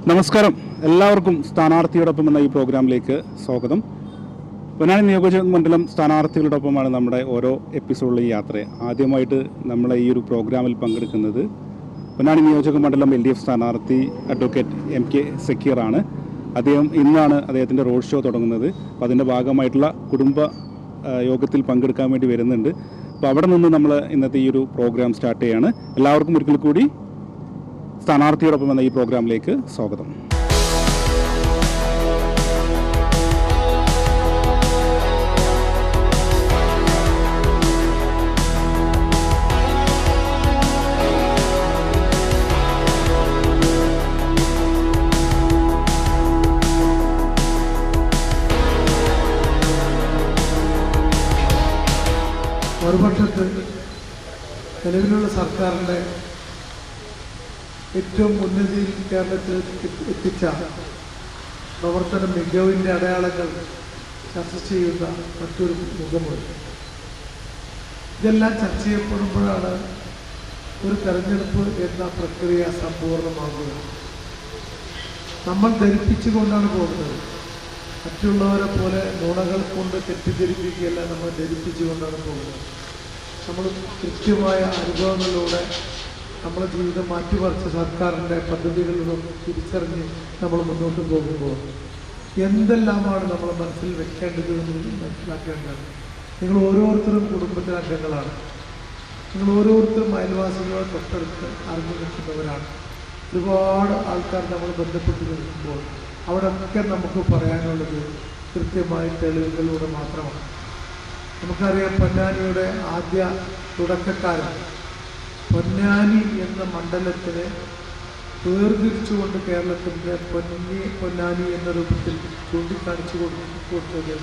നമസ്കാരം, എല്ലാവർക്കും സ്ഥാനാർത്ഥിയോടൊപ്പം എന്ന ഈ പ്രോഗ്രാമിലേക്ക് സ്വാഗതം. പൊന്നാനി നിയോജക മണ്ഡലം സ്ഥാനാർത്ഥികളോടൊപ്പമാണ് നമ്മുടെ ഓരോ എപ്പിസോഡിലെ യാത്ര. ആദ്യമായിട്ട് നമ്മളെ ഈ ഒരു പ്രോഗ്രാമിൽ പങ്കെടുക്കുന്നത് പൊന്നാനി നിയോജക മണ്ഡലം LDF സ്ഥാനാർത്ഥി അഡ്വക്കേറ്റ് MK സക്കീറാണ്. ഇന്നാണ് അദ്ദേഹത്തിൻ്റെ റോഡ് ഷോ തുടങ്ങുന്നത്. അപ്പോൾ അതിൻ്റെ ഭാഗമായിട്ടുള്ള കുടുംബ യോഗത്തിൽ പങ്കെടുക്കാൻ വേണ്ടി വരുന്നുണ്ട്. അപ്പോൾ അവിടെ നിന്ന് നമ്മൾ ഇന്നത്തെ ഈ ഒരു പ്രോഗ്രാം സ്റ്റാർട്ട് ചെയ്യുകയാണ്. എല്ലാവർക്കും ഒരിക്കൽ കൂടി സ്ഥാനാർത്ഥിയോടൊപ്പം എന്ന ഈ പ്രോഗ്രാമിലേക്ക് സ്വാഗതം. മറുപക്ഷത്ത് നിലവിലുള്ള സർക്കാരിൻ്റെ ഏറ്റവും ഉന്നതിയിൽ കേരളത്തിൽ എത്തിച്ച പ്രവർത്തന മികവിൻ്റെ അടയാളങ്ങൾ ചർച്ച ചെയ്യുന്ന മറ്റൊരു മുഖമുണ്ട്. ഇതെല്ലാം ചർച്ച ചെയ്യപ്പെടുമ്പോഴാണ് ഒരു തെരഞ്ഞെടുപ്പ് എന്ന പ്രക്രിയ സമ്പൂർണ്ണമാകുന്നത്. നമ്മൾ ധരിപ്പിച്ചുകൊണ്ടാണ് പോകുന്നത്. മറ്റുള്ളവരെ പോലെ നുണകൾ കൊണ്ട് തെറ്റിദ്ധരിപ്പിക്കുകയല്ല, നമ്മൾ ധരിപ്പിച്ചുകൊണ്ടാണ് പോകുന്നത്. നമ്മൾ കൃത്യമായ അനുഭവങ്ങളിലൂടെ നമ്മുടെ ജീവിതം മാറ്റിമറിച്ച സർക്കാരിൻ്റെ പദ്ധതികളിലും തിരിച്ചറിഞ്ഞ് നമ്മൾ മുന്നോട്ട് പോകുമ്പോൾ എന്തെല്ലാമാണ് നമ്മൾ മനസ്സിൽ വെക്കേണ്ടത് എന്ന് മനസ്സിലാക്കേണ്ടത്. നിങ്ങൾ ഓരോരുത്തരും കുടുംബത്തിലെ അംഗങ്ങളാണ്. നിങ്ങൾ ഓരോരുത്തരും അയൽവാസികളെ തൊട്ടടുത്ത് അറിഞ്ഞു നിൽക്കുന്നവരാണ്. ഒരുപാട് ആൾക്കാർ നമ്മൾ ബന്ധപ്പെട്ട് നിൽക്കുമ്പോൾ അവിടെയൊക്കെ നമുക്ക് പറയാനുള്ളത് കൃത്യമായ തെളിവുകളിലൂടെ മാത്രമാണ്. നമുക്കറിയാം, പൊന്നാനിയുടെ ആദ്യ തുടക്കക്കാരൻ പൊന്നാനി എന്ന മണ്ഡലത്തിനെ വേർതിരിച്ചുകൊണ്ട് കേരളത്തിൻ്റെ പൊന്നാനി എന്ന രൂപത്തിൽ ചൂണ്ടിക്കാണിച്ചു കൊടുത്തത്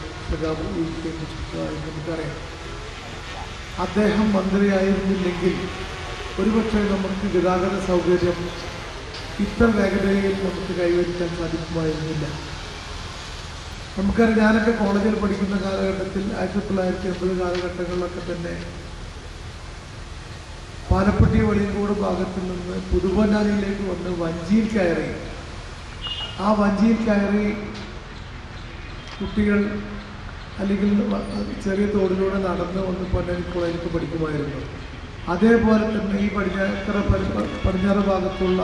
നമുക്കറിയാം. അദ്ദേഹം മന്ത്രിയായിരുന്നില്ലെങ്കിൽ ഒരുപക്ഷെ നമുക്ക് ഗതാഗത സൗകര്യം ഇത്ര വേഗതയിൽ നമുക്ക് കൈവരിക്കാൻ സാധിക്കുമായിരുന്നില്ല. നമുക്കറിയാം, ഞാനൊക്കെ കോളേജിൽ പഠിക്കുന്ന കാലഘട്ടത്തിൽ 1980 കാലഘട്ടങ്ങളിലൊക്കെ തന്നെ പാലപ്പെട്ടി വെളിയങ്കോട് ഭാഗത്തിൽ നിന്ന് പുതുപൊന്നാനിയിലേക്ക് വന്ന് വഞ്ചിയിൽ കയറി, ആ വഞ്ചിയിൽ കയറി കുട്ടികൾ അല്ലെങ്കിൽ ചെറിയ തോടിലൂടെ നടന്ന് വന്ന് പൊന്നാനി കോളേജിലേക്ക് പഠിക്കുമായിരുന്നു. അതേപോലെ തന്നെ ഈ പടിഞ്ഞാറ് ഭാഗത്തുള്ള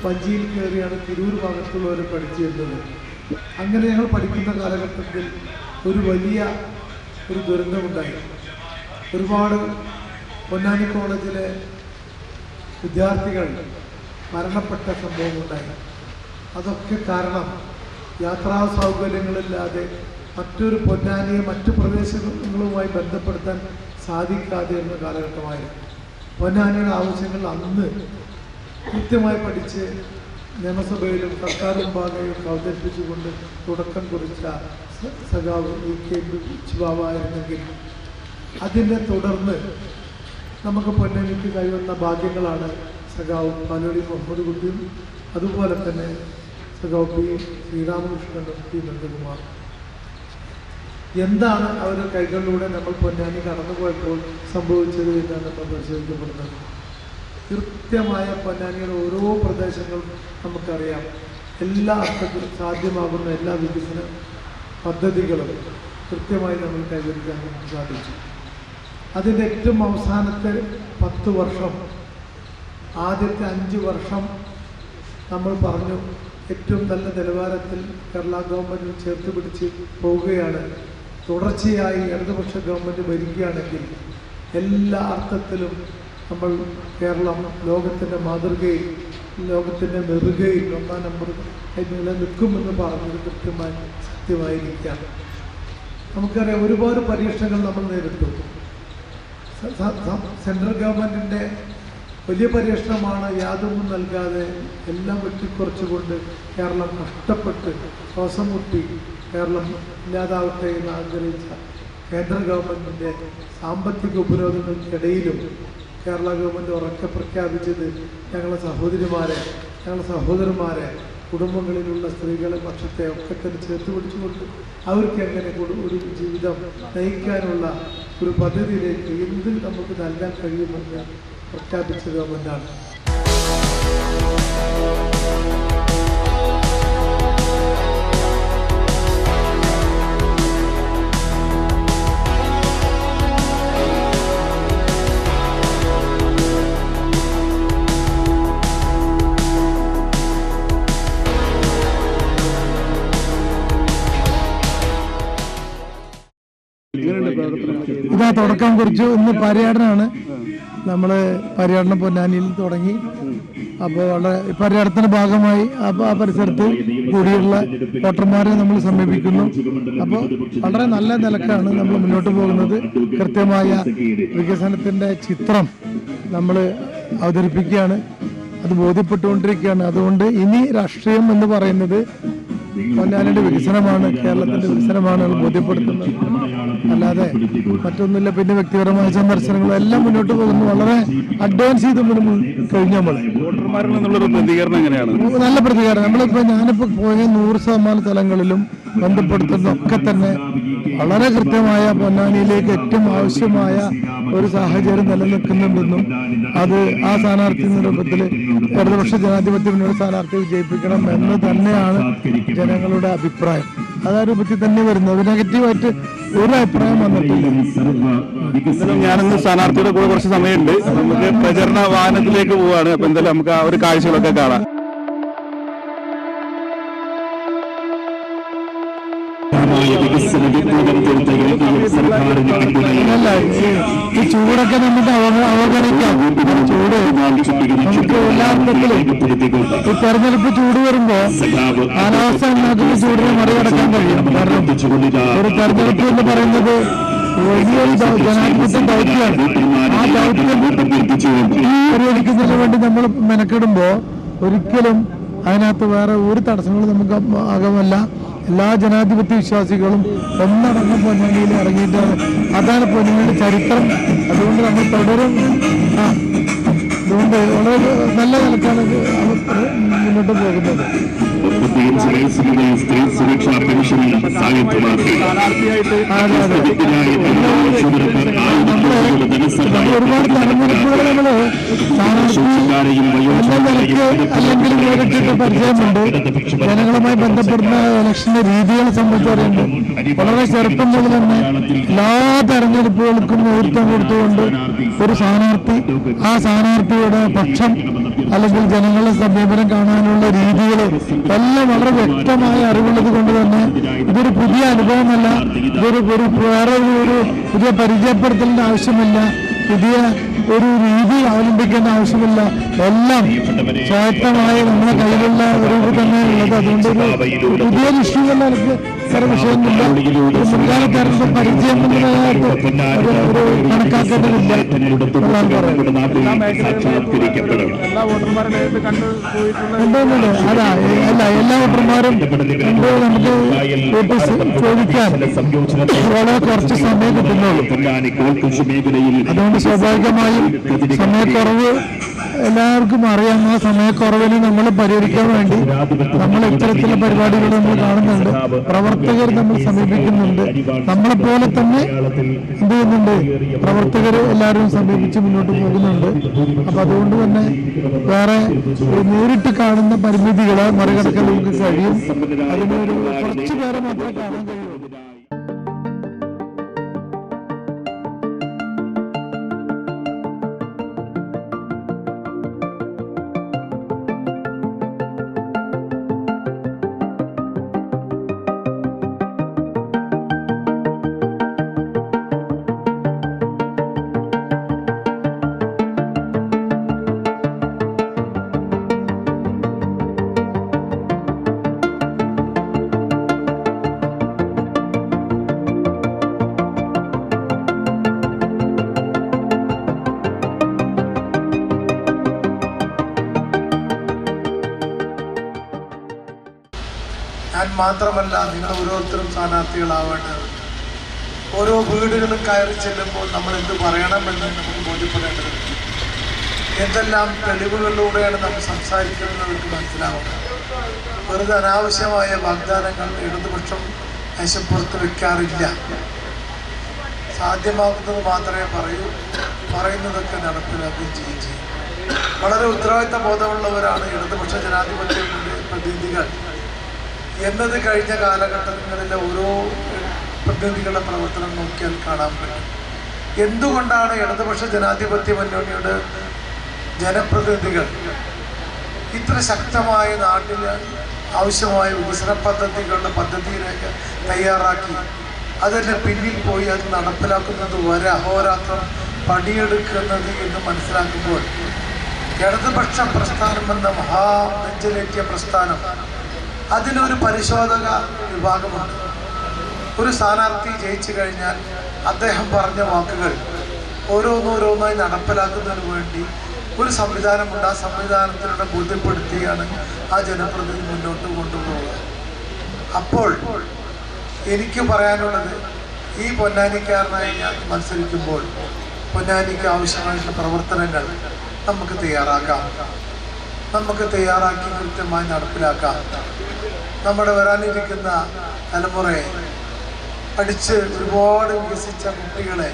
വഞ്ചിയിൽ കയറിയാണ് തിരൂർ ഭാഗത്തുള്ളവർ പഠിച്ചിരുന്നത്. അങ്ങനെ ഞങ്ങൾ പഠിക്കുന്ന കാലഘട്ടത്തിൽ ഒരു വലിയ ദുരന്തമുണ്ടായി. ഒരുപാട് പൊന്നാനി കോളേജിലെ വിദ്യാർത്ഥികൾ മരണപ്പെട്ട സംഭവമുണ്ടായി. അതൊക്കെ കാരണം യാത്രാ സൗകര്യങ്ങളില്ലാതെ മറ്റൊരു പൊന്നാനിയെ മറ്റു പ്രദേശങ്ങളുമായി ബന്ധപ്പെടുത്താൻ സാധിക്കാതെ എന്ന കാലഘട്ടമായിരുന്നു. പൊന്നാനിയുടെ ആവശ്യങ്ങൾ അന്ന് കൃത്യമായി പഠിച്ച് നിയമസഭയിലും സർക്കാർ മുമ്പാകെയും അവതരിപ്പിച്ചുകൊണ്ട് തുടക്കം കുറിച്ച സഖാവ് ബാബായിരുന്നെങ്കിൽ അതിനെ തുടർന്ന് നമുക്ക് പൊന്നാനിക്ക് കൈവന്ന ഭാഗ്യങ്ങളാണ് സഖാവ് പാലോളി മുഹമ്മദ് കുട്ടിയും അതുപോലെ തന്നെ സഖാവ് P ശ്രീരാമകൃഷ്ണനും P നന്ദകുമാർ. എന്താണ് അവരുടെ കൈകളിലൂടെ നമ്മൾ പൊന്നാനി കടന്നുപോയപ്പോൾ സംഭവിച്ചത് എന്നാണ് നമ്മൾ പരിശോധിക്കപ്പെടുന്നത്. കൃത്യമായ പൊന്നാനിയുടെ ഓരോ പ്രദേശങ്ങളും നമുക്കറിയാം. എല്ലാ അർത്ഥത്തിലും സാധ്യമാകുന്ന എല്ലാ വികസന പദ്ധതികളും കൃത്യമായി നമ്മൾ കൈവരിക്കാൻ നമുക്ക് സാധിച്ചു. അതിൻ്റെ ഏറ്റവും അവസാനത്തെ 10 വർഷം, ആദ്യത്തെ 5 വർഷം നമ്മൾ പറഞ്ഞു ഏറ്റവും നല്ല നിലവാരത്തിൽ കേരള ഗവൺമെൻറ് ചേർത്ത് പിടിച്ച് പോവുകയാണ്. തുടർച്ചയായി ഇടതുപക്ഷ ഗവൺമെൻറ് ഭരിക്കുകയാണെങ്കിൽ എല്ലാ അർത്ഥത്തിലും നമ്മൾ കേരളം ലോകത്തിൻ്റെ മാതൃകയിൽ, ലോകത്തിൻ്റെ നെറുകയിൽ 1-ാം നമ്പർ നിലനിൽക്കുമെന്ന് പറഞ്ഞത് കൃത്യമായി സത്യമായിരിക്കാം. നമുക്കറിയാം, ഒരുപാട് പരീക്ഷണങ്ങൾ നമ്മൾ നേരിട്ടു. സെൻട്രൽ ഗവൺമെൻറ്റിൻ്റെ വലിയ പരീക്ഷണമാണ് യാതൊന്നും നൽകാതെ എല്ലാം വെട്ടിക്കുറച്ചുകൊണ്ട് കേരളം കഷ്ടപ്പെട്ട് ശ്വാസം മുട്ടി കേരളം ഇല്ലാതാവട്ടെ എന്ന് ആഗ്രഹിച്ച കേന്ദ്ര ഗവൺമെൻറ്റിൻ്റെ സാമ്പത്തിക ഉപരോധങ്ങൾക്കിടയിലും കേരള ഗവൺമെൻറ് ഉറക്കെ പ്രഖ്യാപിച്ചത് ഞങ്ങളുടെ സഹോദരന്മാരെ കുടുംബങ്ങളിലുള്ള സ്ത്രീകളെ പക്ഷത്തെ ഒക്കെ തന്നെ ചേർത്ത് പിടിച്ചുകൊണ്ട് അവർക്ക് എങ്ങനെ ഒരു ജീവിതം നയിക്കാനുള്ള ഒരു പദ്ധതിയിലേക്ക് എന്ത് നമുക്ക് നൽകാൻ കഴിയുമെന്ന് പ്രഖ്യാപിച്ച ഗവൺമെൻറ്റാണ്. ഇതാ തുടക്കം കുറിച്ചു. ഇന്ന് പര്യടനമാണ്. നമ്മൾ പര്യടനം പൊന്നാനിയിൽ തുടങ്ങി. അപ്പോൾ വളരെ പര്യടനത്തിന്റെ ഭാഗമായി ആ പരിസരത്ത് കൂടിയുള്ള വോട്ടർമാരെ നമ്മൾ സമീപിക്കുന്നു. അപ്പോൾ വളരെ നല്ല നിലക്കാണ് നമ്മൾ മുന്നോട്ട് പോകുന്നത്. കൃത്യമായ വികസനത്തിന്റെ ചിത്രം നമ്മൾ അവതരിപ്പിക്കുകയാണ്. അത് ബോധ്യപ്പെട്ടുകൊണ്ടിരിക്കുകയാണ്. അതുകൊണ്ട് ഇനി രാഷ്ട്രീയം എന്ന് പറയുന്നത് പൊന്നാനിയുടെ വികസനമാണ്, കേരളത്തിന്റെ വികസനമാണ് ബോധ്യപ്പെടുത്തുന്നത്, അല്ലാതെ മറ്റൊന്നുമില്ല. പിന്നെ വ്യക്തിപരമായ സന്ദർശനങ്ങളും എല്ലാം മുന്നോട്ട് പോകുന്നു. വളരെ അഡ്വാൻസ് ചെയ്ത് കഴിഞ്ഞു. നമ്മൾ വോട്ടർമാരിൽ നിന്നുള്ളൊരു പ്രതികരണം എങ്ങനെയാണ്? നല്ല പ്രതികരണം. ഞാനിപ്പോ പോയ 100% സ്ഥലങ്ങളിലും ബന്ധപ്പെടുത്തുന്നതൊക്കെ തന്നെ വളരെ കൃത്യമായ പൊന്നാനിയിലേക്ക് ഏറ്റവും ആവശ്യമായ ഒരു സാഹചര്യം നിലനിൽക്കുന്നുണ്ടെന്നും അത് ആ സ്ഥാനാർത്ഥി രൂപത്തിൽ ഇടതുപക്ഷ ജനാധിപത്യ മുന്നണി സ്ഥാനാർത്ഥി വിജയിപ്പിക്കണം എന്ന് തന്നെയാണ് ജനങ്ങളുടെ അഭിപ്രായം. അതാ രൂപത്തിൽ തന്നെ വരുന്നത്. നെഗറ്റീവായിട്ട് ഒരു അഭിപ്രായം വന്നിട്ടില്ല. ഞാനിന്ന് സ്ഥാനാർത്ഥിയുടെ കൂടെ കുറച്ച് സമയമുണ്ട്. നമുക്ക് പ്രചരണ വാഹനത്തിലേക്ക് പോവാണ്. അപ്പൊ എന്തായാലും നമുക്ക് ആ ഒരു കാഴ്ചകളൊക്കെ കാണാം. ഈ ചൂടൊക്കെ നമുക്ക് അവഗണിക്കാം. ചൂട് നമുക്ക് എല്ലാത്തിലും ഈ തെരഞ്ഞെടുപ്പ് ചൂട് വരുമ്പോ കാലാവസ്ഥ ഉണ്ടാക്കുന്ന ചൂടിനെ മറികടക്കാൻ കഴിയും. കാരണം ഒരു തെരഞ്ഞെടുപ്പ് എന്ന് പറയുന്നത് വലിയൊരു ജനാധിപത്യ ദൗത്യമാണ്. ആ ദൗത്യം പരിഹരിക്കുന്നതിന് വേണ്ടി നമ്മൾ മെനക്കെടുമ്പോ ഒരിക്കലും അതിനകത്ത് വേറെ ഒരു തടസ്സങ്ങളും നമുക്ക് ആകമല്ല. എല്ലാ ജനാധിപത്യ വിശ്വാസികളും ഒന്നടങ്കം പൊന്നാനിയിൽ ഇറങ്ങിയിട്ടാണ്. അതാണ് പൊന്നാനിയുടെ ചരിത്രം. അതുകൊണ്ട് നമ്മൾ തുടരും. അതുകൊണ്ട് വളരെ നല്ല നിലക്കാണ് മുന്നോട്ട് പോകുന്നത്. ഒരുപാട് തെരഞ്ഞെടുപ്പുകൾ നമ്മള് നിലയ്ക്ക് അല്ലെങ്കിൽ നേരിട്ടിട്ട് പരിചയമുണ്ട്. ജനങ്ങളുമായി ബന്ധപ്പെടുന്ന ഇലക്ഷന്റെ രീതികളെ സംബന്ധിച്ച് പറയുമ്പോൾ വളരെ ചെറുപ്പം മുതൽ തന്നെ എല്ലാ തെരഞ്ഞെടുപ്പുകൾക്കും നേതൃത്വം കൊടുത്തുകൊണ്ട് ഒരു സ്ഥാനാർത്ഥി ആ സ്ഥാനാർത്ഥിയുടെ പക്ഷം അല്ലെങ്കിൽ ജനങ്ങളുടെ സമീപനം കാണാനുള്ള രീതികൾ എല്ലാം വളരെ വ്യക്തമായ അറിവുള്ളത് കൊണ്ട് തന്നെ ഇതൊരു പുതിയ അനുഭവമല്ല. ഇതൊരു വേറെ ഒരു പുതിയ പരിചയപ്പെടുത്തലിന്റെ ആവശ്യമില്ല. പുതിയ ഒരു രീതി അവലംബിക്കേണ്ട ആവശ്യമില്ല. എല്ലാം സ്വായത്തമായ നമ്മുടെ കയ്യിലുള്ള ഒരു തന്നെയുള്ളത്. അതുകൊണ്ട് ഒരു പുതിയ ഇഷ്യൂ എന്ന നിലയ്ക്ക് ചില വിഷയമില്ല. ഒരു മുൻകാല തെരഞ്ഞെടുപ്പ് പരിചയം എന്നതിനകത്ത് ഒരു കണക്കാക്കേണ്ടതില്ല എന്നാണ് പറയുന്നത്. അതാ അല്ല, എല്ലാ വോട്ടർമാരും നമുക്ക് ചോദിക്കാൻ വളരെ കുറച്ച് സമയം കിട്ടുന്നുള്ളൂ. അതുകൊണ്ട് സ്വാഭാവികമായും സമയക്കുറവ് എല്ലാവർക്കും അറിയാം. ആ സമയക്കുറവിന് നമ്മൾ പരിഹരിക്കാൻ വേണ്ടി നമ്മൾ ഇത്തരത്തിലുള്ള പരിപാടികൾ നമ്മൾ കാണുന്നുണ്ട്. പ്രവർത്തകർ നമ്മൾ സമീപിക്കുന്നുണ്ട്. നമ്മളെപ്പോലെ തന്നെ എന്ത് ചെയ്യുന്നുണ്ട്, പ്രവർത്തകർ എല്ലാവരും സമീപിച്ച് മുന്നോട്ട് പോകുന്നുണ്ട്. അപ്പൊ അതുകൊണ്ട് തന്നെ വേറെ നേരിട്ട് കാണുന്ന പരിമിതികളെ മറികടക്കാൻ നമുക്ക് കഴിയും. അതിനൊരു കുറച്ചു പേരെ മാത്രമേ കാണാൻ കഴിയൂ. ഞാൻ മാത്രമല്ല, നിങ്ങൾ ഓരോരുത്തരും സ്ഥാനാർത്ഥികളാവേണ്ടത്. ഓരോ വീടുകളും കയറി ചെല്ലുമ്പോൾ നമ്മൾ എന്ത് പറയണമെന്ന് നമുക്ക് ബോധ്യപ്പെടേണ്ടതുണ്ട്. എന്തെല്ലാം തെളിവുകളിലൂടെയാണ് നമ്മൾ സംസാരിക്കുന്നത് അവർക്ക് മനസ്സിലാവുക. വെറുതെ അനാവശ്യമായ വാഗ്ദാനങ്ങൾ ഇടതുപക്ഷം മേശപ്പുറത്ത് വെക്കാറില്ല. സാധ്യമാകുന്നത് മാത്രമേ പറയൂ, പറയുന്നതൊക്കെ നടപ്പിലാക്കുകയും ചെയ്യും. വളരെ ഉത്തരവാദിത്ത ബോധമുള്ളവരാണ് ഇടതുപക്ഷ ജനാധിപത്യ പ്രതിനിധികൾ എന്നത് കഴിഞ്ഞ കാലഘട്ടങ്ങളിലെ ഓരോ പ്രതിനിധികളുടെ പ്രവർത്തനം നോക്കിയാൽ കാണാൻ പറ്റും. എന്തുകൊണ്ടാണ് ഇടതുപക്ഷ ജനാധിപത്യ മുന്നണിയുടെ ജനപ്രതിനിധികൾ ഇത്ര ശക്തമായ നാട്ടിൽ ആവശ്യമായ വികസന പദ്ധതികളുടെ പദ്ധതിയിലേക്ക് തയ്യാറാക്കി അതിൻ്റെ പിന്നിൽ പോയി അത് നടപ്പിലാക്കുന്നത് വരെ അഹോരാത്രം പണിയെടുക്കുന്നത് എന്ന് മനസ്സിലാക്കുമ്പോൾ ഇടതുപക്ഷ പ്രസ്ഥാനം എന്ന മഹാനെഞ്ചലേറ്റിയ പ്രസ്ഥാനം അതിനൊരു പരിശോധക വിഭാഗമുണ്ട്. ഒരു സ്ഥാനാർത്ഥി ജയിച്ചു കഴിഞ്ഞാൽ അദ്ദേഹം പറഞ്ഞ വാക്കുകൾ ഓരോന്നോരോന്നായി നടപ്പിലാക്കുന്നതിന് വേണ്ടി ഒരു സംവിധാനമുണ്ട്. ആ സംവിധാനത്തിലൂടെ ബോധ്യപ്പെടുത്തിയാണ് ആ ജനപ്രതിനിധി മുന്നോട്ട് കൊണ്ടുപോകുക. അപ്പോൾ എനിക്ക് പറയാനുള്ളത്, ഈ പൊന്നാനിക്കാരനായി ഞാൻ മത്സരിക്കുമ്പോൾ പൊന്നാനിക്ക് ആവശ്യമായിട്ടുള്ള പ്രവർത്തനങ്ങൾ നമുക്ക് തയ്യാറാക്കി കൃത്യമായി നടപ്പിലാക്കാം. നമ്മുടെ വരാനിരിക്കുന്ന തലമുറയെ പഠിച്ച് ഒരുപാട് വികസിച്ച കുട്ടികളെ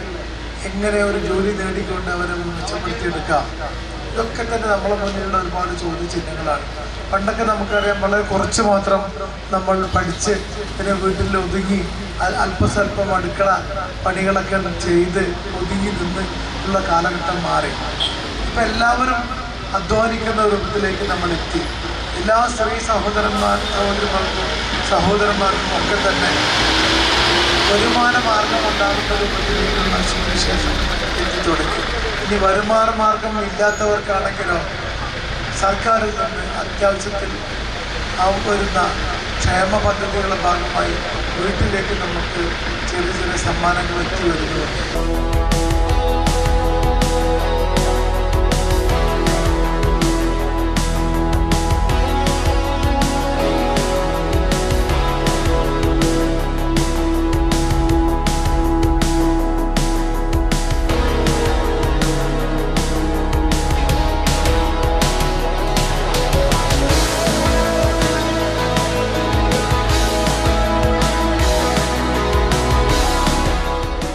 എങ്ങനെ ഒരു ജോലി നേടിക്കൊണ്ട് അവരെ മെച്ചപ്പെടുത്തിയെടുക്കാം, ഇതൊക്കെ തന്നെ നമ്മളെ മുന്നിലുള്ള ഒരുപാട് ചോദ്യചിഹ്നങ്ങളാണ്. പണ്ടൊക്കെ നമുക്കറിയാം, വളരെ കുറച്ച് മാത്രം നമ്മൾ പഠിച്ച് പിന്നെ വീട്ടിൽ ഒതുങ്ങി അല്പസ്വല്പം അടുക്കള പണികളൊക്കെ ചെയ്ത് ഒതുങ്ങി നിന്ന് ഉള്ള കാലഘട്ടം മാറി. ഇപ്പം എല്ലാവരും അധ്വാനിക്കുന്ന രൂപത്തിലേക്ക് നമ്മൾ എത്തി. എല്ലാ സ്ത്രീ സഹോദരന്മാർക്കും ഒക്കെ തന്നെ വരുമാന മാർഗം ഉണ്ടാകുന്ന രൂപത്തിലേക്കുള്ള സുവിശേഷം എത്തിത്തുടങ്ങി. ഇനി വരുമാന മാർഗം ഇല്ലാത്തവർക്കാണെങ്കിലോ സർക്കാരിൽ നിന്ന് അത്യാവശ്യത്തിൽ വരുന്ന ക്ഷേമ പദ്ധതികളുടെ ഭാഗമായി വീട്ടിലേക്ക് നമുക്ക് ചെറിയ ചെറിയ സമ്മാനങ്ങൾ എത്തി വരുന്നുണ്ട്.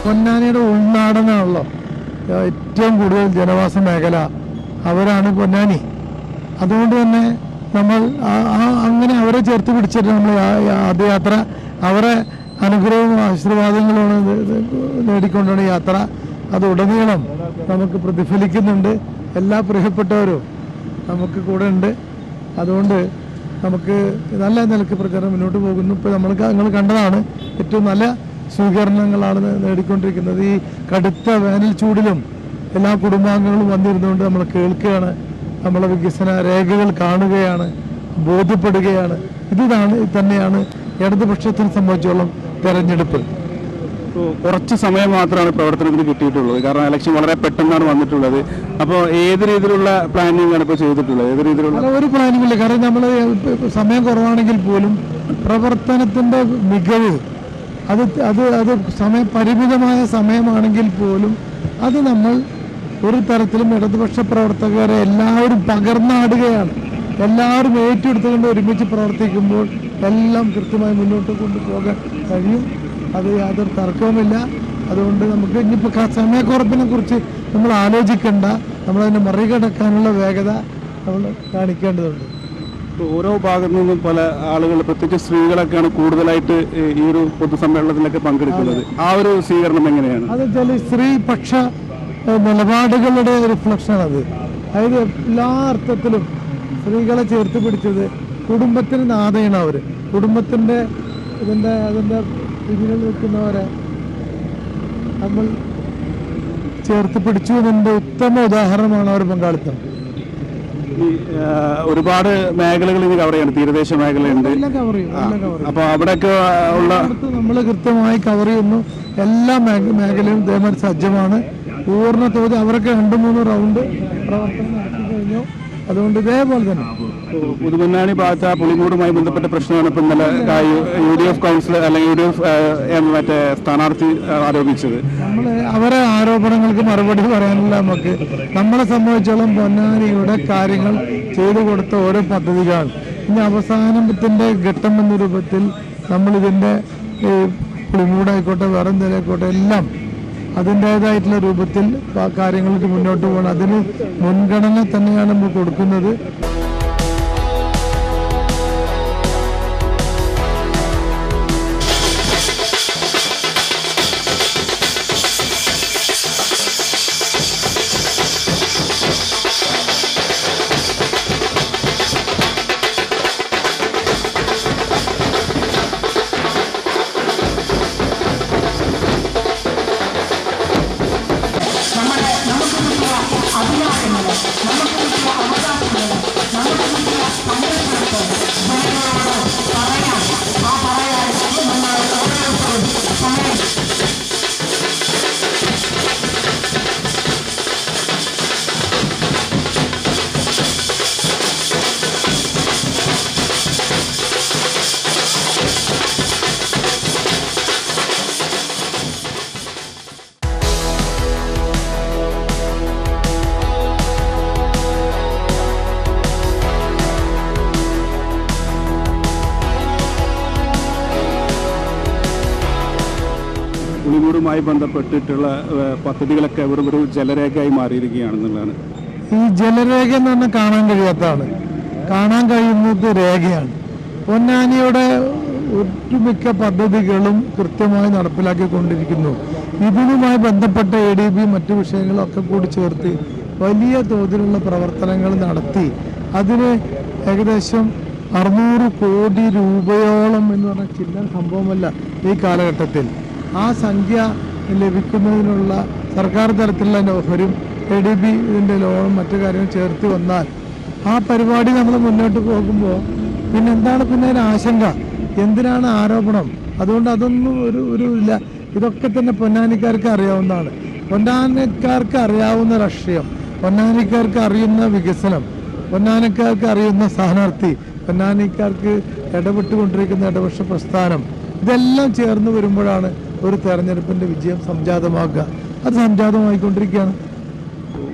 പൊന്നാനിയുടെ ഉൾനാടനാണല്ലോ ഏറ്റവും കൂടുതൽ ജനവാസ മേഖല, അവരാണ് പൊന്നാനി. അതുകൊണ്ട് തന്നെ നമ്മൾ അങ്ങനെ അവരെ ചേർത്ത് പിടിച്ചിട്ട് നമ്മൾ ആദ്യയാത്ര അവരെ അനുഗ്രഹവും ആശീർവാദങ്ങളുമാണ് നേടിക്കൊണ്ടാണ് യാത്ര. അത് ഉടനീളം നമുക്ക് പ്രതിഫലിക്കുന്നുണ്ട്. എല്ലാ പ്രിയപ്പെട്ടവരും നമുക്ക് കൂടെ ഉണ്ട്. അതുകൊണ്ട് നമുക്ക് നല്ല നിലക്ക് പ്രചാരണം മുന്നോട്ട് പോകുന്നു. ഇപ്പോൾ നിങ്ങൾ കണ്ടതാണ്, ഏറ്റവും നല്ല സ്വീകരണങ്ങളാണ് നേടിക്കൊണ്ടിരിക്കുന്നത്. ഈ കടുത്ത വേനൽ ചൂടിലും എല്ലാ കുടുംബാംഗങ്ങളും വന്നിരുന്നുകൊണ്ട് നമ്മൾ കേൾക്കുകയാണ്, നമ്മളെ വികസന രേഖകൾ കാണുകയാണ്, ബോധ്യപ്പെടുകയാണ്. തന്നെയാണ് ഇടതുപക്ഷത്തിനെ സംബന്ധിച്ചോളം തെരഞ്ഞെടുപ്പ്. കുറച്ച് സമയം മാത്രമാണ് പ്രവർത്തനത്തിന് കിട്ടിയിട്ടുള്ളത്. കാരണം ഇലക്ഷൻ വളരെ പെട്ടെന്നാണ് വന്നിട്ടുള്ളത്. അപ്പോൾ ഏത് രീതിയിലുള്ള പ്ലാനിംഗ് ആണ് ഇപ്പോൾ ചെയ്തിട്ടുള്ളത്? ഏത് രീതിയിലുള്ള ഒരു പ്ലാനിംഗ് ഇല്ല. കാരണം നമ്മൾ സമയം കുറവാണെങ്കിൽ പോലും പ്രവർത്തനത്തിൻ്റെ മികവ് അത് പരിമിതമായ സമയമാണെങ്കിൽ പോലും അത് നമ്മൾ ഒരു തരത്തിലും ഇടതുപക്ഷ പ്രവർത്തകരെ എല്ലാവരും പകർന്നാടുകയാണ്. എല്ലാവരും ഏറ്റെടുത്തുകൊണ്ട് ഒരുമിച്ച് പ്രവർത്തിക്കുമ്പോൾ എല്ലാം കൃത്യമായി മുന്നോട്ട് കൊണ്ടുപോകാൻ കഴിയും. അത് യാതൊരു തർക്കവുമില്ല. അതുകൊണ്ട് നമുക്ക് ഇനിയിപ്പോൾ സമയക്കുറപ്പിനെ കുറിച്ച് നമ്മൾ ആലോചിക്കേണ്ട, നമ്മളതിനെ മറികടക്കാനുള്ള വേഗത നമ്മൾ കാണിക്കേണ്ടതുണ്ട്. ഓരോ ഭാഗത്തു നിന്നും പല ആളുകൾ, പ്രത്യേകിച്ച് സ്ത്രീകളൊക്കെയാണ് കൂടുതലായിട്ട് ഈ ഒരു പൊതുസമ്മേളനത്തിലൊക്കെ പങ്കെടുക്കുന്നത്. ആ ഒരു സ്വീകരണം എങ്ങനെയാണ്? അത് വെച്ചാൽ സ്ത്രീപക്ഷ നിലപാടുകളുടെ റിഫ്ലക്ഷനാണത്. അതായത് എല്ലാ അർത്ഥത്തിലും സ്ത്രീകളെ ചേർത്ത് പിടിച്ചത് കുടുംബത്തിന് നാഥയാണ് അവർ. കുടുംബത്തിൻ്റെ അതിൻ്റെ പിന്നിൽ നിൽക്കുന്നവരെ നമ്മൾ ചേർത്ത് പിടിച്ചു എന്നതിൻ്റെ ഉത്തമ ഉദാഹരണമാണ് അവർ പങ്കാളിത്തം. ഒരുപാട് മേഖലകൾ ഇനി കവർ ചെയ്യണം. തീരദേശ മേഖലയുണ്ട്. അപ്പൊ അവിടെയൊക്കെ ഉള്ള നമ്മൾ കൃത്യമായി കവർ ചെയ്യുന്നു. എല്ലാ മേഖലയും ഇതേമാതിരി സജ്ജമാണ്. പൂർണ്ണ തോതിൽ അവരൊക്കെ 2-3 റൗണ്ട് പ്രവർത്തനം നടത്തി കഴിഞ്ഞു. അതുകൊണ്ട് ഇതേപോലെ തന്നെ പുതുമുന്നണി ഭാഗത്ത് പുളിമൂടുമായി ബന്ധപ്പെട്ട പ്രശ്നമാണ് ഇപ്പം ഇന്നലെ UDF കൗൺസിലർ അല്ലെങ്കിൽ UDF മറ്റേ സ്ഥാനാർത്ഥി ആരോപിച്ചത്. അവരെ ആരോപണങ്ങൾക്ക് മറുപടി പറയാനില്ല. നമ്മളെ സംബന്ധിച്ചോളം പൊന്നാനിയുടെ കാര്യങ്ങൾ ചെയ്തു കൊടുത്ത ഓരോ പദ്ധതികളാണ്. ഇനി അവസാനത്തിന്റെ ഘട്ടം എന്ന രൂപത്തിൽ നമ്മളിതിൻ്റെ പുളിമൂടായിക്കോട്ടെ വേറെ എന്തെങ്കിലായിക്കോട്ടെ എല്ലാം അതിൻ്റേതായിട്ടുള്ള രൂപത്തിൽ കാര്യങ്ങൾക്ക് മുന്നോട്ട് പോകണം. അതിന് മുൻഗണന തന്നെയാണ് നമ്മൾ കൊടുക്കുന്നത്. പുളിമൂടുമായി ബന്ധപ്പെട്ടിട്ടുള്ള പദ്ധതികളൊക്കെ ഒരു ജലരേഖയായി മാറിയിരിക്കുകയാണെന്നുള്ളതാണ്. ഈ ജലരേഖ എന്ന് പറഞ്ഞാൽ കാണാൻ കഴിയാത്തതാണ്, കാണാൻ കഴിയുന്നത് രേഖയാണ്. പൊന്നാനിയുടെ ഒട്ടുമിക്ക പദ്ധതികളും കൃത്യമായി നടപ്പിലാക്കിക്കൊണ്ടിരിക്കുന്നു. ഇതിനുമായി ബന്ധപ്പെട്ട ADB മറ്റു വിഷയങ്ങളൊക്കെ കൂടി ചേർത്ത് വലിയ തോതിലുള്ള പ്രവർത്തനങ്ങൾ നടത്തി അതിന് ഏകദേശം 600 കോടി രൂപയോളം എന്ന് പറഞ്ഞാൽ ചില്ലറ സംഭവമല്ല ഈ കാലഘട്ടത്തിൽ. ആ സംഖ്യ ലഭിക്കുന്നതിനുള്ള സർക്കാർ തലത്തിലുള്ള ഓഫരും ADB ഇതിൻ്റെ ലോണും മറ്റു കാര്യങ്ങളും ചേർത്ത് വന്നാൽ ആ പരിപാടി നമ്മൾ മുന്നോട്ട് പോകുമ്പോൾ പിന്നെ എന്താണ് പിന്നെ ഒരു ആശങ്ക, എന്തിനാണ് ആരോപണം? അതുകൊണ്ട് അതൊന്നും ഒരു ഇല്ല. ഇതൊക്കെ തന്നെ പൊന്നാനിക്കാർക്ക് അറിയാവുന്നതാണ്. പൊന്നാനിക്കാർക്ക് അറിയാവുന്ന രാഷ്ട്രീയം, പൊന്നാനിക്കാർക്ക് അറിയുന്ന വികസനം, പൊന്നാനിക്കാർക്ക് അറിയുന്ന സ്ഥാനാർത്ഥി, പൊന്നാനിക്കാർക്ക് ഇടപെട്ടുകൊണ്ടിരിക്കുന്ന ഇടപക്ഷ പ്രസ്ഥാനം, ഇതെല്ലാം ചേർന്ന് വരുമ്പോഴാണ് ഒരു തെരഞ്ഞെടുപ്പിൻ്റെ വിജയം സംജാതമാക്കുക. അത് സംജാതമായിക്കൊണ്ടിരിക്കുകയാണ്.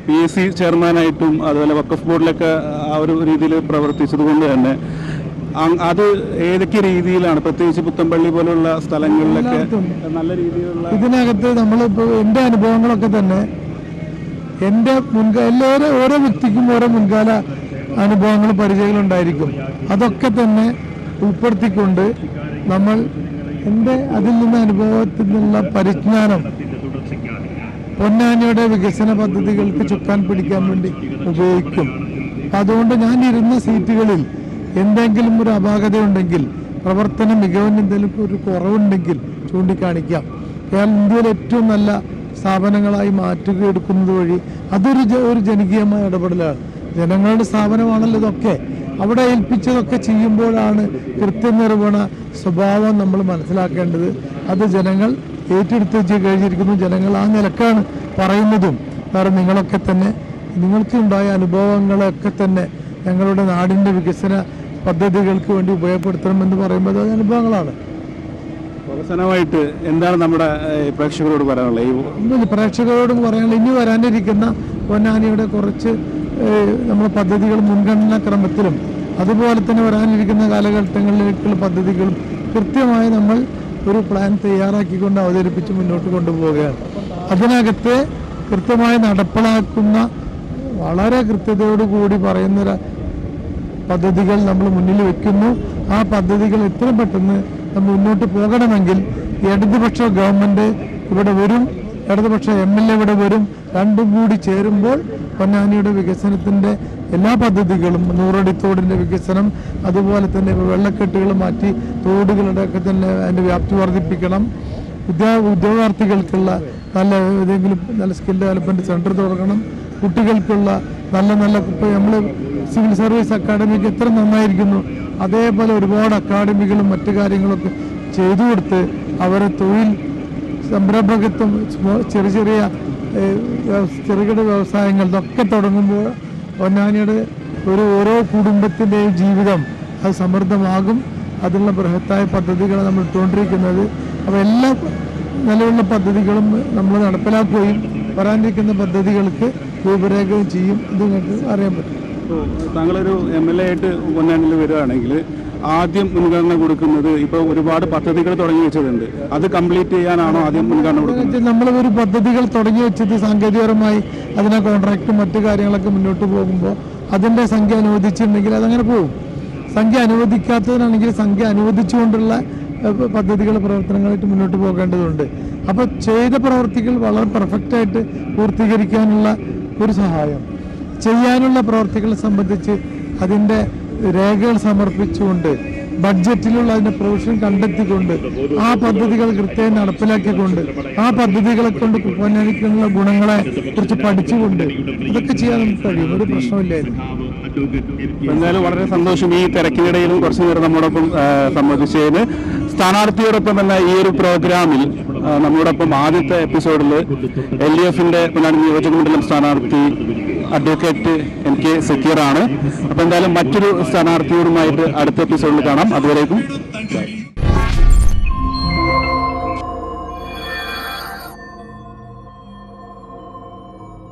PSC ചെയർമാനായിട്ടും അതുപോലെ വഖഫ് ബോർഡിലൊക്കെ ആ ഒരു രീതിയിൽ പ്രവർത്തിച്ചത് കൊണ്ട് തന്നെ അത് ഏതൊക്കെ രീതിയിലാണ്, പ്രത്യേകിച്ച് പുത്തമ്പള്ളി പോലുള്ള സ്ഥലങ്ങളിലൊക്കെ നല്ല രീതിയിലുള്ള ഇതിനകത്ത് നമ്മളിപ്പോൾ എൻ്റെ അനുഭവങ്ങളൊക്കെ തന്നെ എൻ്റെ ഓരോ വ്യക്തിക്കും ഓരോ മുൻകാല അനുഭവങ്ങൾ പരിചയങ്ങളുണ്ടായിരിക്കും. അതൊക്കെ തന്നെ ഉൾപ്പെടുത്തിക്കൊണ്ട് നമ്മൾ അതിൽ നിന്ന് അനുഭവത്തിൽ നിന്നുള്ള പരിജ്ഞാനം പൊന്നാനിയുടെ വികസന പദ്ധതികൾക്ക് ചുക്കാൻ പിടിക്കാൻ വേണ്ടി ഉപയോഗിക്കും. അതുകൊണ്ട് ഞാൻ ഇരുന്ന സീറ്റുകളിൽ എന്തെങ്കിലും ഒരു അപാകതയുണ്ടെങ്കിൽ, പ്രവർത്തന മികവിന് എന്തെങ്കിലും ഒരു കുറവുണ്ടെങ്കിൽ ചൂണ്ടിക്കാണിക്കാം. ഇന്ത്യയിലെ ഏറ്റവും നല്ല സ്ഥാപനങ്ങളായി മാറ്റുക എടുക്കുന്നത് വഴി അതൊരു ജനകീയമായ ഇടപെടലാണ്. ജനങ്ങളുടെ സ്ഥാപനമാണല്ലോ ഇതൊക്കെ. അവിടെ ഏൽപ്പിച്ചതൊക്കെ ചെയ്യുമ്പോഴാണ് കൃത്യനിർവഹണ സ്വഭാവം നമ്മൾ മനസ്സിലാക്കേണ്ടത്. അത് ജനങ്ങൾ ഏറ്റെടുത്ത് കഴിഞ്ഞിരിക്കുന്നു. ജനങ്ങൾ ആ നിലക്കാണ് പറയുന്നതും. കാരണം നിങ്ങളൊക്കെ തന്നെ നിങ്ങൾക്കുണ്ടായ അനുഭവങ്ങളൊക്കെ തന്നെ ഞങ്ങളുടെ നാടിൻ്റെ വികസന പദ്ധതികൾക്ക് വേണ്ടി ഉപയോഗപ്പെടുത്തണമെന്ന് പറയുമ്പോൾ അത് അനുഭവങ്ങളാണ്. അവസാനമായിട്ട് എന്താണ് നമ്മുടെ പ്രേക്ഷകരോട് പറയാനുള്ളത്? പ്രേക്ഷകരോടും പറയാനുള്ളത്, ഇനി വരാനിരിക്കുന്ന പൊന്നാനിയുടെ കുറച്ച് നമ്മുടെ പദ്ധതികൾ മുൻഗണനാ ക്രമത്തിലും അതുപോലെ തന്നെ വരാനിരിക്കുന്ന കാലഘട്ടങ്ങളിലേക്കുള്ള പദ്ധതികളും കൃത്യമായി നമ്മൾ ഒരു പ്ലാൻ തയ്യാറാക്കിക്കൊണ്ട് അവതരിപ്പിച്ച് മുന്നോട്ട് കൊണ്ടുപോവുകയാണ്. അതിനകത്ത് കൃത്യമായി നടപ്പിലാക്കുന്ന വളരെ കൃത്യതയോടുകൂടി പറയുന്ന പദ്ധതികൾ നമ്മൾ മുന്നിൽ വെക്കുന്നു. ആ പദ്ധതികൾ എത്രയും പെട്ടെന്ന് നമ്മൾ മുന്നോട്ട് പോകണമെങ്കിൽ ഇടതുപക്ഷ ഗവൺമെൻറ് ഇവിടെ വരും, ഇടതുപക്ഷ MLA ഇവിടെ വരും. രണ്ടും കൂടി ചേരുമ്പോൾ പൊന്നാനിയുടെ വികസനത്തിൻ്റെ എല്ലാ പദ്ധതികളും, നൂറടിത്തോടിൻ്റെ വികസനം, അതുപോലെ തന്നെ വെള്ളക്കെട്ടുകൾ മാറ്റി തോടുകളുടെ ഒക്കെ തന്നെ അതിൻ്റെ വ്യാപ്തി വർദ്ധിപ്പിക്കണം. ഉദ്യോഗാർത്ഥികൾക്കുള്ള ഏതെങ്കിലും നല്ല സ്കിൽ ഡെവലപ്മെൻറ്റ് സെൻറ്റർ തുടങ്ങണം. കുട്ടികൾക്കുള്ള നല്ല നമ്മൾ സിവിൽ സർവീസ് അക്കാഡമിക്ക് എത്ര നന്നായിരിക്കുന്നു, അതേപോലെ ഒരുപാട് അക്കാഡമികളും മറ്റു കാര്യങ്ങളൊക്കെ ചെയ്തു കൊടുത്ത് അവരെ തൊഴിൽ സംരംഭകത്വം, ചെറിയ ചെറുകിട വ്യവസായങ്ങൾ ഇതൊക്കെ തുടങ്ങുമ്പോൾ പൊന്നാനിയുടെ ഓരോ കുടുംബത്തിൻ്റെയും ജീവിതം അത് സമൃദ്ധമാകും. അതിനുള്ള ബൃഹത്തായ പദ്ധതികൾ നമ്മൾ ഇട്ടുകൊണ്ടിരിക്കുന്നത്. അപ്പോൾ എല്ലാ നിലവിലുള്ള പദ്ധതികളും നമ്മൾ നടപ്പിലാക്കുകയും വരാനിരിക്കുന്ന പദ്ധതികൾക്ക് രൂപരേഖയും ചെയ്യും. ഇത് നിങ്ങൾക്ക് അറിയാൻ പറ്റും. താങ്കളൊരു MLA ആയിട്ട് പൊന്നാനിയിൽ വരികയാണെങ്കിൽ ആദ്യം മുൻഗണന കൊടുക്കുന്നത്, ഇപ്പോൾ ഒരുപാട് പദ്ധതികൾ തുടങ്ങി വെച്ചതുണ്ട്, അത് കംപ്ലീറ്റ് ചെയ്യാനാണോ ആദ്യം മുൻഗണന കൊടുക്കുന്നത്? നമ്മൾ ഒരു പദ്ധതികൾ തുടങ്ങി വെച്ചത് സാങ്കേതികപരമായി അതിനെ കോൺട്രാക്റ്റും മറ്റു കാര്യങ്ങളൊക്കെ മുന്നോട്ട് പോകുമ്പോൾ അതിൻ്റെ സംഖ്യ അനുവദിച്ചിട്ടുണ്ടെങ്കിൽ അതങ്ങനെ പോകും. സംഖ്യ അനുവദിക്കാത്തതിനാണെങ്കിൽ സംഖ്യ അനുവദിച്ചുകൊണ്ടുള്ള പദ്ധതികൾ പ്രവർത്തനങ്ങളായിട്ട് മുന്നോട്ട് പോകേണ്ടതുണ്ട്. അപ്പോൾ ചെയ്ത പ്രവർത്തികൾ വളരെ പെർഫെക്റ്റായിട്ട് പൂർത്തീകരിക്കാനുള്ള ഒരു സഹായം, ചെയ്യാനുള്ള പ്രവർത്തികളെ സംബന്ധിച്ച് അതിൻ്റെ രേഖകൾ സമർപ്പിച്ചുകൊണ്ട് ബഡ്ജറ്റിലുള്ള അതിൻ്റെ പ്രൊവിഷൻ കണ്ടെത്തിക്കൊണ്ട് ആ പദ്ധതികൾ കൃത്യമായി നടപ്പിലാക്കിക്കൊണ്ട് ആ പദ്ധതികളെ കൊണ്ട് പൊന്നാനിക്കുള്ള ഗുണങ്ങളെ കുറിച്ച് പഠിച്ചുകൊണ്ട് ഇതൊക്കെ ചെയ്യാൻ നമുക്ക് കഴിയും. ഒരു പ്രശ്നമില്ലായിരുന്നു. എന്തായാലും വളരെ സന്തോഷം. ഈ തിരക്കിനിടയിലും കുറച്ചു നേരം നമ്മോടൊപ്പം സംബന്ധിച്ചതിന്. സ്ഥാനാർത്ഥിയോടൊപ്പം എന്ന ഈ ഒരു പ്രോഗ്രാമിൽ നമ്മോടൊപ്പം ആദ്യത്തെ എപ്പിസോഡിൽ LDFിൻ്റെ പൊന്നാനി നിയോജകമണ്ഡലം സ്ഥാനാർത്ഥി അഡ്വക്കേറ്റ് NK സക്കീറാണ്. അപ്പോൾ എന്തായാലും മറ്റൊരു സ്ഥാനാർത്ഥിയോടുമായിട്ട് അടുത്ത എപ്പിസോഡിൽ കാണാം. അതുവരേക്കും